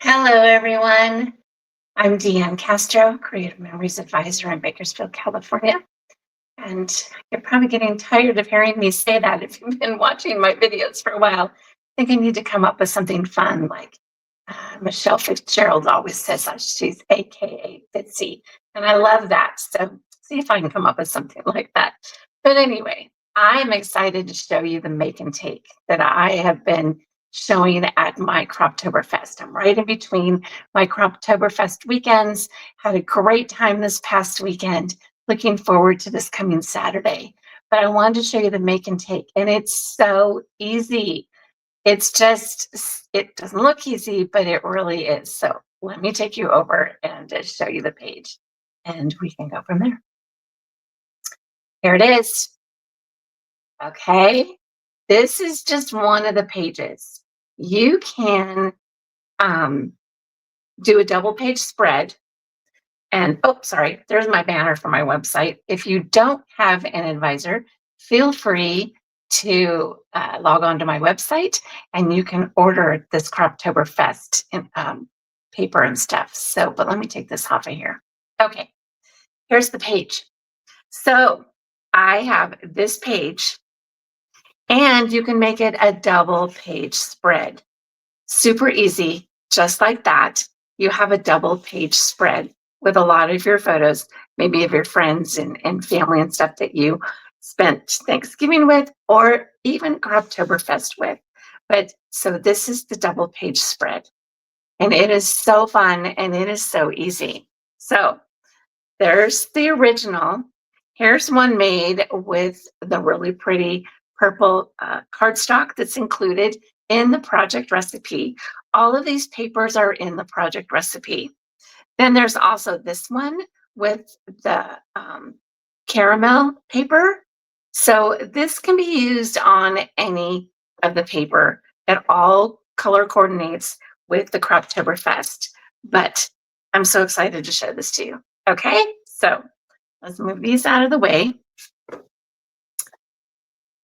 Hello, everyone. I'm Deanne Castro, Creative Memories Advisor in Bakersfield, California. And you're probably getting tired of hearing me say that if you've been watching my videos for a while. I think I need to come up with something fun like Michelle Fitzgerald always says that she's AKA Fitzy. And I love that. So see if I can come up with something like that. But anyway, I'm excited to show you the make and take that I have been showing at my Croptoberfest. I'm right in between my Croptoberfest weekends. Had a great time this past weekend. Looking forward to this coming Saturday. But I wanted to show you the make and take, and it's so easy. It's just, it doesn't look easy, but it really is. So let me take you over and show you the page, and we can go from there. Here it is. Okay. This is just one of the pages. You can um, do a double page spread. And oh, sorry, there's my banner for my website. If you don't have an advisor, feel free to log on to my website and you can order this Croptoberfest paper and stuff. So, but let me take this off of here. Okay, here's the page. So I have this page and you can make it a double page spread. Super easy, just like that. You have a double page spread with a lot of your photos, maybe of your friends and family and stuff that you spent Thanksgiving with, or even Croptoberfest with. But so this is the double page spread, and it is so fun and it is so easy. So there's the original. Here's one made with the really pretty purple cardstock that's included in the project recipe. All of these papers are in the project recipe. Then there's also this one with the caramel paper. So this can be used on any of the paper. It all color coordinates with the Croptoberfest. But I'm so excited to show this to you. Okay, so let's move these out of the way.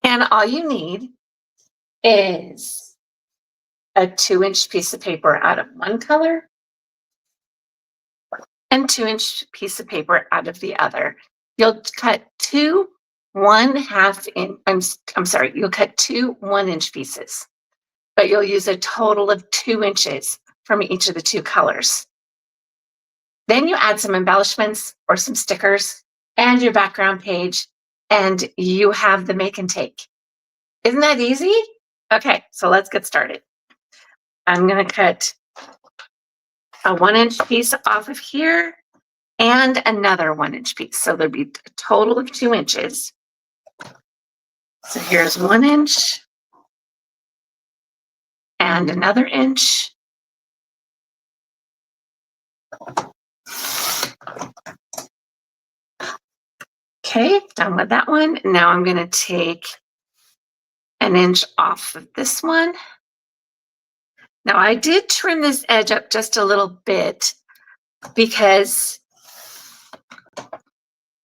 And all you need is a 2-inch piece of paper out of one color and 2-inch piece of paper out of the other. You'll cut two 1/2 inch, I'm sorry, you'll cut two 1-inch pieces, but you'll use a total of 2 inches from each of the two colors. Then you add some embellishments or some stickers and your background page, and you have the make and take. Isn't that easy? Okay, so let's get started. I'm going to cut a 1-inch piece off of here and another 1-inch piece. So there'll be a total of 2 inches. So here's 1 inch and another inch. Okay, done with that one. Now I'm going to take an inch off of this one. Now I did trim this edge up just a little bit because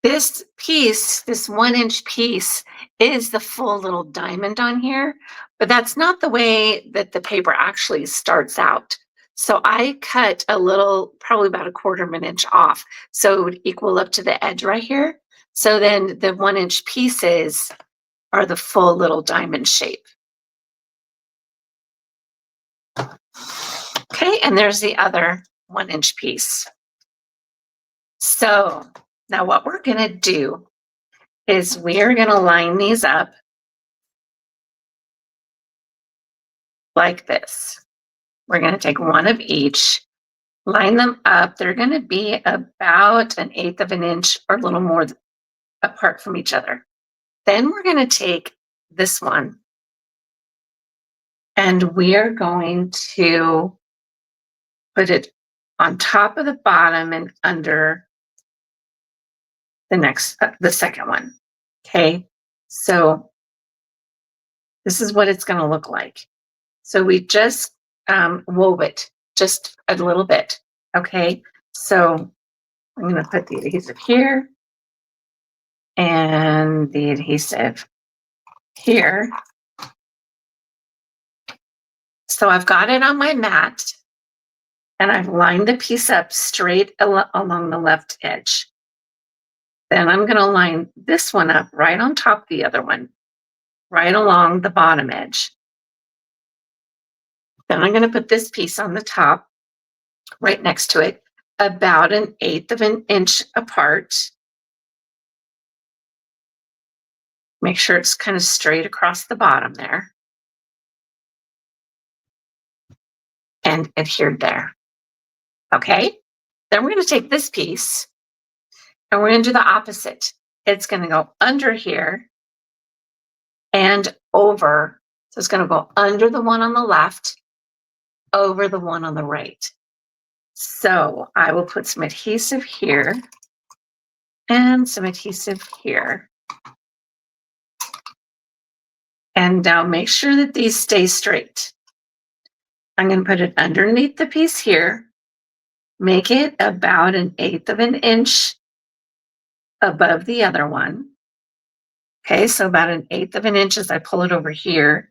this piece, this 1-inch piece, is the full little diamond on here, but that's not the way that the paper actually starts out. So I cut a little, probably about 1/4 of an inch off, so it would equal up to the edge right here. So then the 1-inch pieces are the full little diamond shape. Okay, and there's the other 1-inch piece. So now what we're gonna do is we're gonna line these up like this. We're gonna take one of each, line them up. They're gonna be about 1/8 of an inch or a little more apart from each other. Then we're gonna take this one and we are going to put it on top of the bottom and under the second one. Okay, so this is what it's going to look like. So we just wove it just a little bit. Okay, so I'm going to put the adhesive here and the adhesive here. So I've got it on my mat And I've lined the piece up straight along the left edge. Then I'm going to line this one up right on top of the other one, right along the bottom edge. Then I'm going to put this piece on the top, right next to it, about 1/8 of an inch apart. Make sure it's kind of straight across the bottom there. And adhered there. Okay? Then we're going to take this piece and we're going to do the opposite. It's going to go under here and over. So it's going to go under the one on the left, over the one on the right. So I will put some adhesive here and some adhesive here. And now make sure that these stay straight. I'm going to put it underneath the piece here, make it about 1/8 of an inch above the other one. Okay, so about 1/8 of an inch as I pull it over here.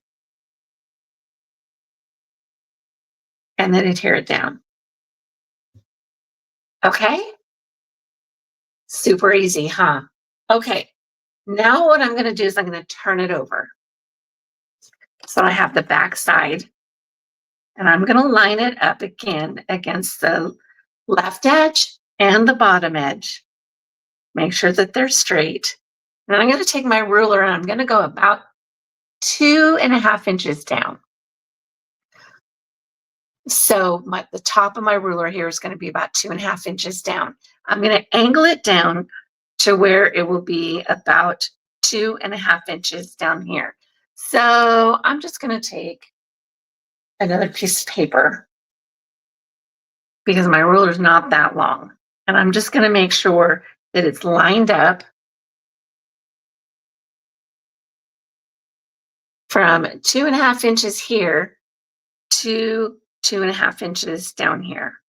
And then adhere it down. Okay? Super easy, huh? Okay, now what I'm gonna do is I'm gonna turn it over. So I have the back side, and I'm gonna line it up again against the left edge and the bottom edge. Make sure that they're straight. And I'm gonna take my ruler and I'm gonna go about 2.5 inches down. So the top of my ruler here is going to be about 2.5 inches down. I'm going to angle it down to where it will be about 2.5 inches down here. So I'm just going to take another piece of paper because my ruler is not that long. And I'm just going to make sure that it's lined up from 2.5 inches here to 2.5 inches down here.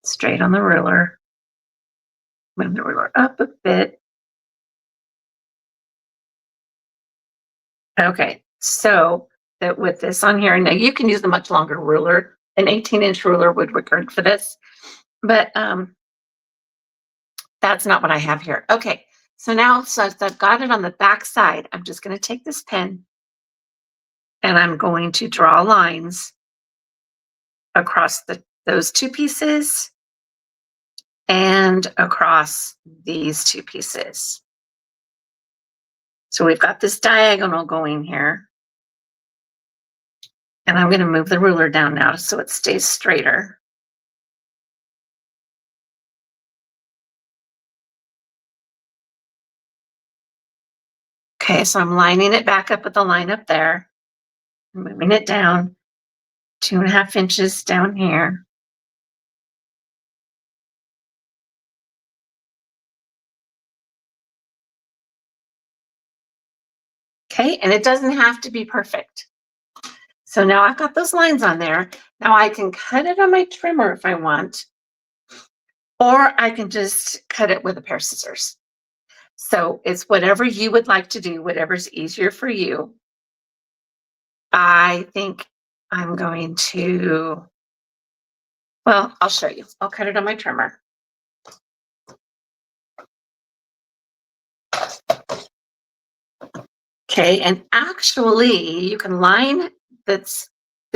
Straight on the ruler. Move the ruler up a bit. Okay, so that with this on here, now you can use a much longer ruler. An 18-inch ruler would work great for this, but that's not what I have here. Okay, so now since I've got it on the back side, I'm just going to take this pen and I'm going to draw lines across those two pieces and across these two pieces. So we've got this diagonal going here. And I'm going to move the ruler down now so it stays straighter. Okay, so I'm lining it back up with the line up there, moving it down 2.5 inches down here. Okay, and it doesn't have to be perfect. So now I've got those lines on there. Now I can cut it on my trimmer if I want, or I can just cut it with a pair of scissors. So it's whatever you would like to do, whatever's easier for you. I think I'm going to, well, I'll show you. I'll cut it on my trimmer. Okay, and actually you can line this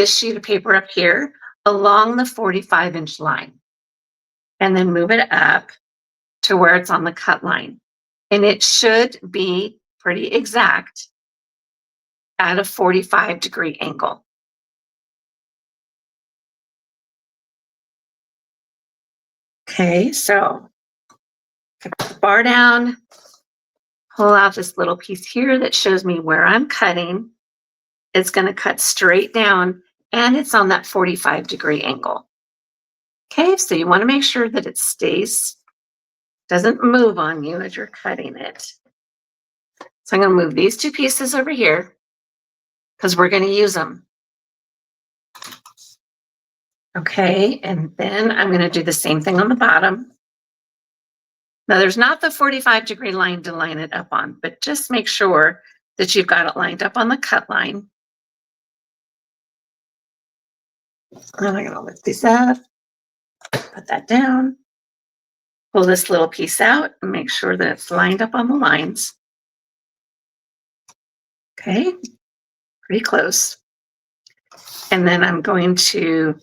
sheet of paper up here along the 45-inch line and then move it up to where it's on the cut line. And it should be pretty exact at a 45-degree angle. Okay, so put the bar down, pull out this little piece here that shows me where I'm cutting. It's going to cut straight down and it's on that 45-degree angle. Okay, so you want to make sure that it stays, doesn't move on you as you're cutting it. So I'm going to move these two pieces over here because we're going to use them. Okay, and then I'm going to do the same thing on the bottom. Now there's not the 45-degree line to line it up on, but just make sure that you've got it lined up on the cut line. And I'm gonna lift these up, put that down, pull this little piece out and make sure that it's lined up on the lines. Okay, pretty close. And then I'm going to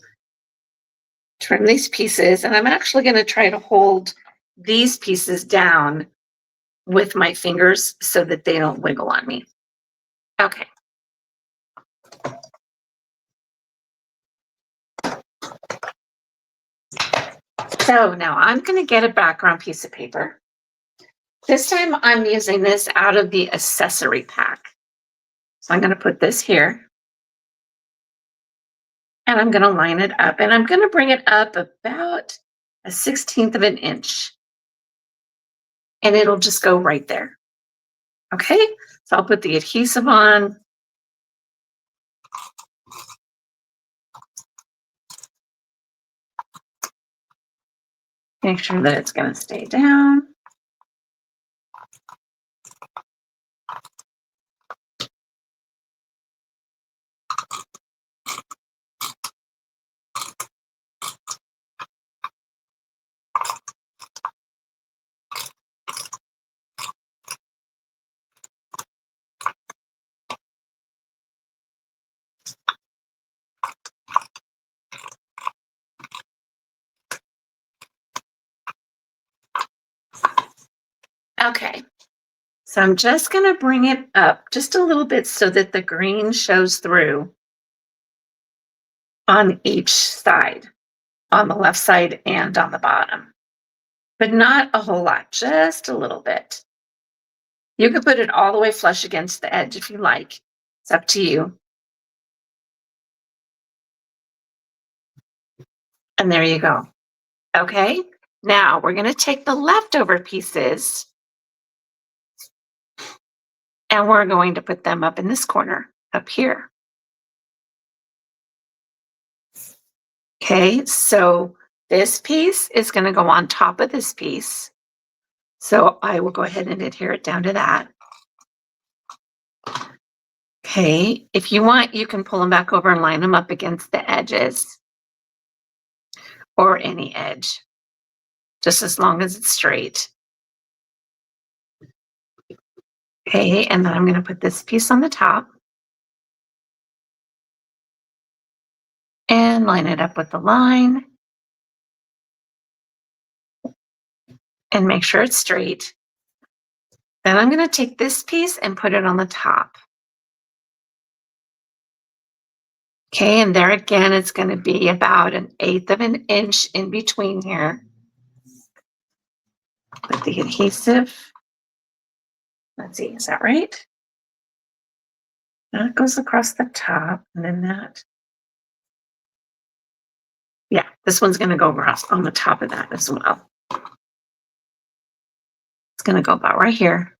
trim these pieces, and I'm actually going to try to hold these pieces down with my fingers so that they don't wiggle on me. Okay. So now I'm going to get a background piece of paper. This time I'm using this out of the accessory pack. So I'm going to put this here. And I'm going to line it up, and I'm going to bring it up about 1/16 of an inch. And it'll just go right there. Okay, so I'll put the adhesive on. Make sure that it's going to stay down. Okay, so I'm just going to bring it up just a little bit so that the green shows through on each side, on the left side and on the bottom, but not a whole lot, just a little bit. You could put it all the way flush against the edge if you like. It's up to you. And there you go. Okay, now we're going to take the leftover pieces and we're going to put them up in this corner up here. Okay, so this piece is going to go on top of this piece. So I will go ahead and adhere it down to that. Okay, if you want, you can pull them back over and line them up against the edges or any edge, just as long as it's straight. Okay, and then I'm going to put this piece on the top and line it up with the line and make sure it's straight. Then I'm going to take this piece and put it on the top. Okay, and there again, it's going to be about 1/8 of an inch in between here. Put the adhesive. Let's see, is that right? That goes across the top, and then that. Yeah, this one's going to go across on the top of that as well. It's going to go about right here.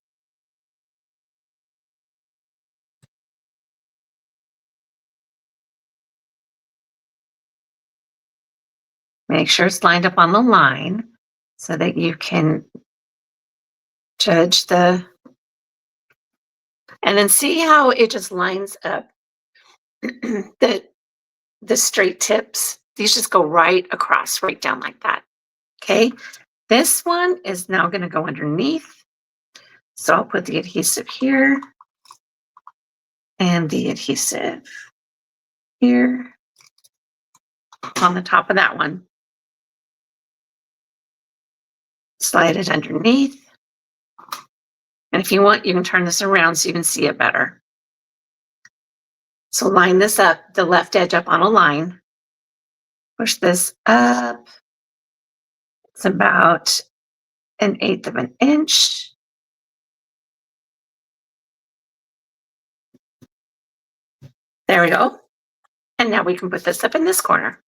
Make sure it's lined up on the line so that you can judge the, and then see how it just lines up. The straight tips, these just go right across, right down like that. Okay, this one is now going to go underneath. So I'll put the adhesive here and the adhesive here on the top of that one. Slide it underneath. And if you want, you can turn this around so you can see it better. So line this up, the left edge up on a line. Push this up. It's about 1/8 of an inch. There we go. And now we can put this up in this corner.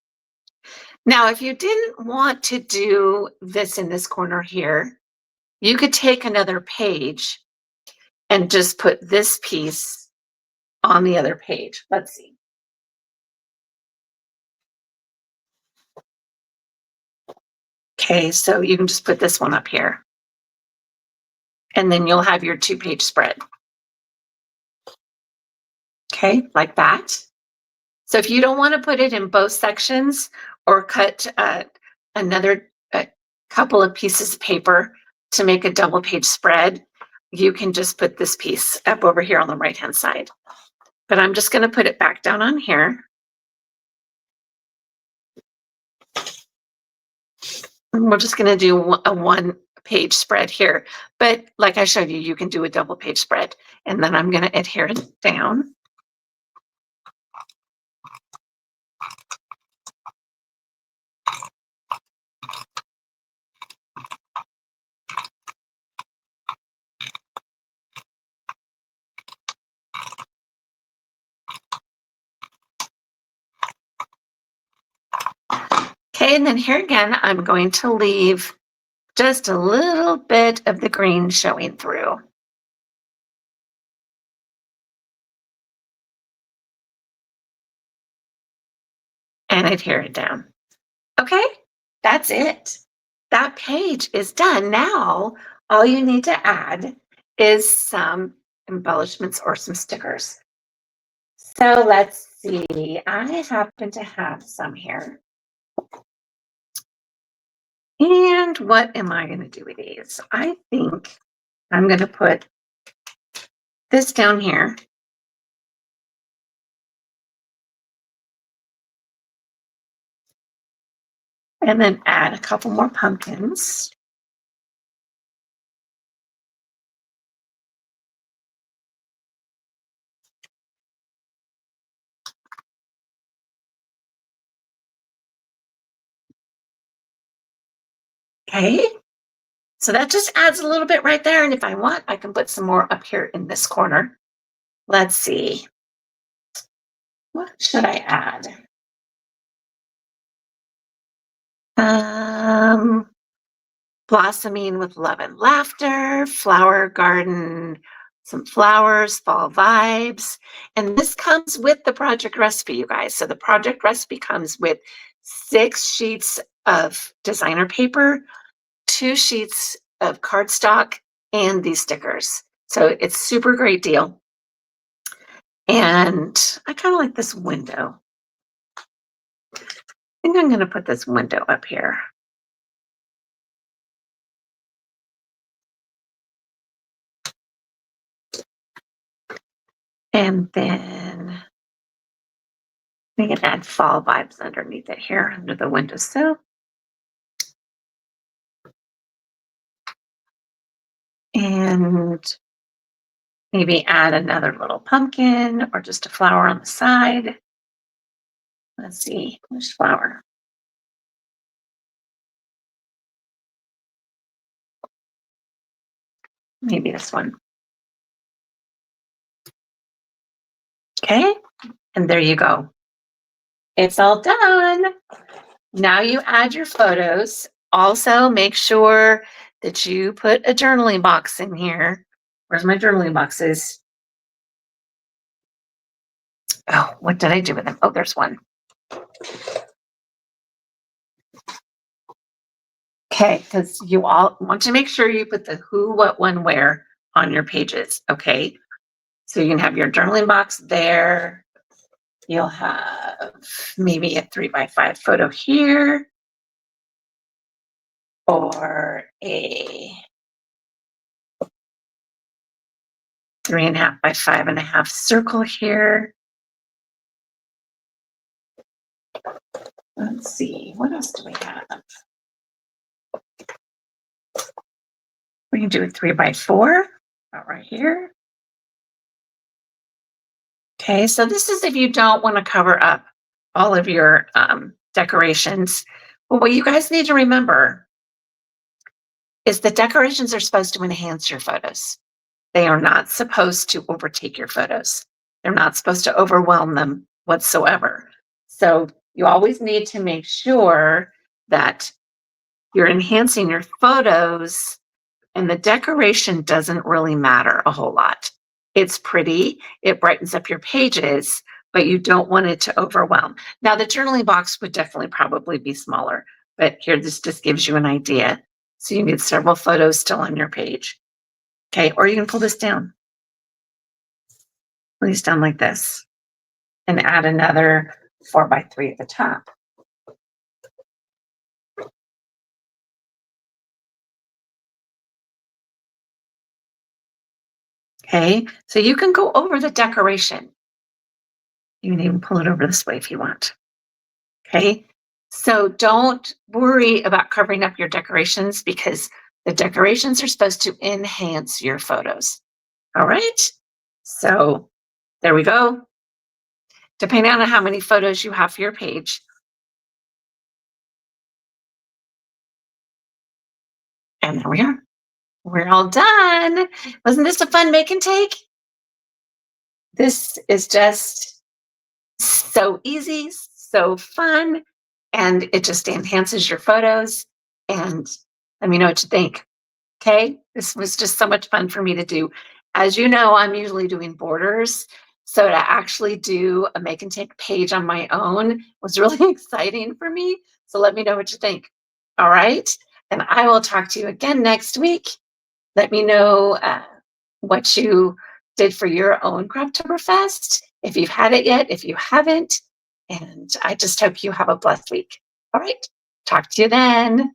Now, if you didn't want to do this in this corner here, you could take another page and just put this piece on the other page. Let's see. Okay, so you can just put this one up here. And then you'll have your 2-page spread. Okay, like that. So if you don't want to put it in both sections or cut another couple of pieces of paper to make a double page spread, you can just put this piece up over here on the right hand side. But I'm just going to put it back down on here. And we're just going to do a one page spread here. But like I showed you, you can do a double page spread. And then I'm going to adhere it down. Okay, and then here again, I'm going to leave just a little bit of the green showing through. And adhere it down. Okay, that's it. That page is done. Now, all you need to add is some embellishments or some stickers. So let's see. I happen to have some here. And what am I going to do with these? I think I'm going to put this down here. And then add a couple more pumpkins. Okay. So that just adds a little bit right there. And if I want, I can put some more up here in this corner. Let's see. What should I add? Blossoming with love and laughter, flower garden, some flowers, fall vibes. And this comes with the project recipe, you guys. So the project recipe comes with 6 sheets of designer paper, 2 sheets of cardstock, and these stickers. So it's super great deal. And I kind of like this window. I think I'm going to put this window up here. And then we can add fall vibes underneath it here under the windowsill. And maybe add another little pumpkin or just a flower on the side. Let's see, which flower? Maybe this one. Okay, and there you go. It's all done. Now you add your photos. Also, make sure that you put a journaling box in here. Where's my journaling boxes? Oh, what did I do with them? Oh, there's one. Okay, because you all want to make sure you put the who, what, when, where on your pages. Okay, so you can have your journaling box there. You'll have maybe a 3x5 photo here, or a 3.5 by 5.5 circle here. Let's see, what else do we have? We can do a 3x4 about right here. Okay, so this is if you don't want to cover up all of your decorations. But what you guys need to remember is the decorations are supposed to enhance your photos. They are not supposed to overtake your photos. They're not supposed to overwhelm them whatsoever. So you always need to make sure that you're enhancing your photos, and the decoration doesn't really matter a whole lot. It's pretty, it brightens up your pages, but you don't want it to overwhelm. Now, the journaling box would definitely probably be smaller, but here, this just gives you an idea. So you need several photos still on your page. Okay, or you can pull this down. Pull these down like this. and add another 4x3 at the top. Okay, so you can go over the decoration. You can even pull it over this way if you want. Okay, so don't worry about covering up your decorations because the decorations are supposed to enhance your photos. All right, so there we go. Depending on how many photos you have for your page. And there we are. We're all done. Wasn't this a fun make and take? This is just so easy, so fun, and it just enhances your photos. And let me know what you think. Okay, this was just so much fun for me to do. As you know, I'm usually doing borders. So to actually do a make and take page on my own was really exciting for me. So let me know what you think. All right. And I will talk to you again next week. Let me know what you did for your own Croptoberfest, if you've had it yet, if you haven't. And I just hope you have a blessed week. All right. Talk to you then.